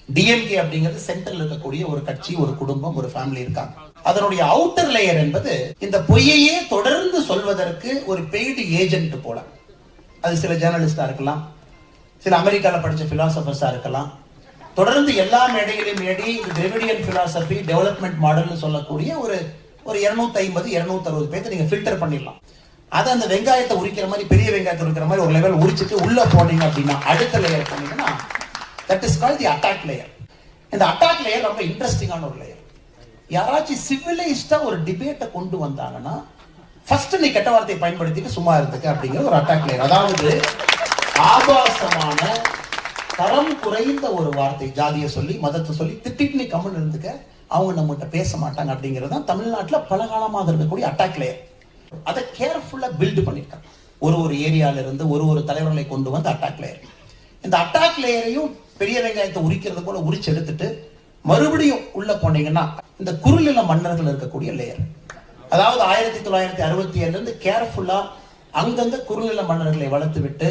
DMK அப்படிங்கிறது central இருக்கக்கூடிய ஒரு கட்சி, ஒரு குடும்பம், ஒரு ஃபேமிலி இருக்காங்க. அதனுடைய அவுட்டர் லேயர் என்பது இந்த பொய்யையே தொடர்ந்து சொல்வதற்கு ஒரு பெய்டு ஏஜென்ட் போல. அது சில ஜேர்னலிஸ்டா இருக்கலாம், சில அமெரிக்கால படிச்ச பிலாசபர்ஸா இருக்கலாம். தொடர்ந்து எல்லா மேடைகளையும் ஏடி திராவிடியன் பிலாசபி டெவலப்மெண்ட் மாடல்னு சொல்லக்கூடிய ஒரு 250 260 பேர்த்து நீங்க ஃபில்டர் பண்ணிடலாம். அதை அந்த வெங்காயத்தை உரிக்கிற மாதிரி, பெரிய வெங்காயத்தை உரிக்கிற மாதிரி ஒரு லெவல் உரிச்சிட்டு உள்ள போனீங்க அப்படின்னா, அடுத்த லேயர் போனீங்கன்னா that is called the attack layer. இந்த அட்டாக் லேயர் ரொம்ப இன்ட்ரெஸ்டிங்கான ஒரு லேயர். யாராச்சும் சிவிலைஸ்டா ஒரு டிபேட்டை கொண்டு வந்தாங்கன்னா ஃபர்ஸ்ட் நீ கெட்ட வார்த்தையை பயன்படுத்திட்டு சும்மா இருந்துக்க அப்படிங்கிற ஒரு அட்டாக் லேயர். அதாவது ஆபாசமான தரம் குறைந்த ஒரு வார்த்தை, ஜாதியை சொல்லி மதத்தை சொல்லி திட்டிட்டு நீ கம்மன் இருந்துக்க, அவங்க நம்மகிட்ட பேச மாட்டாங்க அப்படிங்கிறது தான் தமிழ்நாட்டில் பல காலமாக இருக்கக்கூடிய அட்டாக் லேயர். அதை கேர்ஃபுல்லா பில்டு பண்ணிருக்காங்க. ஒரு ஏரியால இருந்து ஒரு தலைவர்களை கொண்டு வந்து அட்டாக் லேயர். இந்த அட்டாக் லேயரையும் பெரிய வெங்காயத்தை உரிக்கிறது போல உரிச்சு எடுத்துட்டு மறுபடியும் உள்ள போனீங்கன்னா இந்த குறுநில மன்னர்கள் இருக்கக்கூடிய லேயர். அதாவது 1967 இருந்து கேர்ஃபுல்லா அங்கங்க குறுநில மன்னர்களை வளர்த்து விட்டு,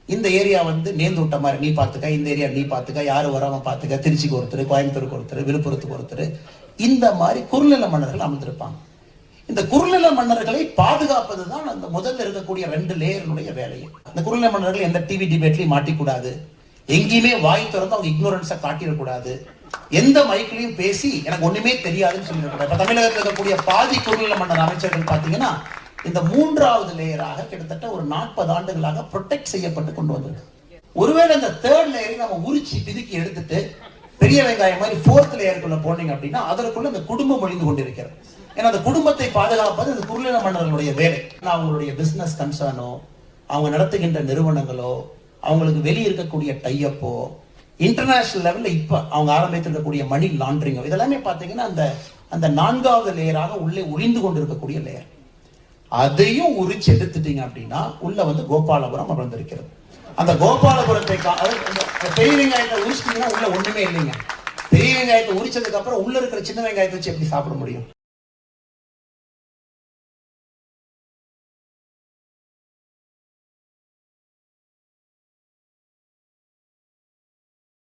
இந்த ஏரியா வந்து நேர்ந்து விட்ட மாதிரி நீ பாத்துக்க, இந்த ஏரியா நீ பாத்துக்க, யாரும் வராம பாத்துக்க, திருச்சிக்கு ஒருத்தர், கோயம்புத்தூருக்கு ஒருத்தர், விழுப்புரத்துக்கு ஒருத்தர், இந்த மாதிரி குறுநில மன்னர்கள் அமர்ந்திருப்பாங்க. இந்த குறுநில மன்னர்களை பாதுகாப்பது தான் அந்த முதல்ல இருக்கக்கூடிய 2 லேயர்களுடைய வேலையை. இந்த குறுநில மன்னர்கள் எந்த டிவி டிபேட்லயும் மாட்டிக்கூடாது, எங்கேயுமே வாய் திறந்து அவங்க இக்னோரன்ஸை காட்டிடக்கூடாது, எந்த மைக்கிலையும் பேசி எனக்கு ஒண்ணுமே தெரியாதுன்னு சொல்லிடக்கூடாது. இப்ப தமிழகத்தில் இருக்கக்கூடிய பாதி குறுநில மன்னர் அமைச்சர்கள் பாத்தீங்கன்னா இந்த 3வது லேயராக கிட்டத்தட்ட ஒரு 40 ஆண்டுகளாக ப்ரொடெக்ட் செய்யப்பட்டு கொண்டு வந்திருக்கு. ஒருவேளை இந்த 3rd லேயரை நம்ம உரிச்சு பிதுக்கி எடுத்துட்டு பெரிய வெங்காயம் மாதிரி 4th லேயருக்குள்ள போனீங்க அப்படின்னா அதற்குள்ள இந்த குடும்பம் ஒழிந்து கொண்டிருக்கிறது. ஏன்னா அந்த குடும்பத்தை பாதுகாப்பது இந்த குறுநில மன்னர்களுடைய வேலை. அவங்களுடைய பிசினஸ் கன்சர்னோ, அவங்க நடத்துகின்ற நிறுவனங்களோ, அவங்களுக்கு வெளியே இருக்கக்கூடிய டைப்போ, இன்டர்நேஷனல் லெவல்ல இப்ப அவங்க ஆரம்பித்திருக்கக்கூடிய மணி லாண்டரிங்கோ, இதெல்லாமே பாத்தீங்கன்னா அந்த 4வது லேயராக உள்ளே ஒளிந்து கொண்டிருக்கக்கூடிய லேயர். அதையும் உரிச்சு எடுத்துட்டீங்க அப்படின்னா உள்ள வந்து கோபாலபுரம் அமர்ந்திருக்கிறது. அந்த கோபாலபுரத்தை பெரிய வெங்காயத்தை உரிச்சிட்டீங்கன்னா உள்ள ஒண்ணுமே இல்லைங்க. பெரிய வெங்காயத்தை உரிச்சதுக்கு அப்புறம் உள்ள இருக்கிற சின்ன வெங்காயத்தை வச்சு எப்படி சாப்பிட முடியும்?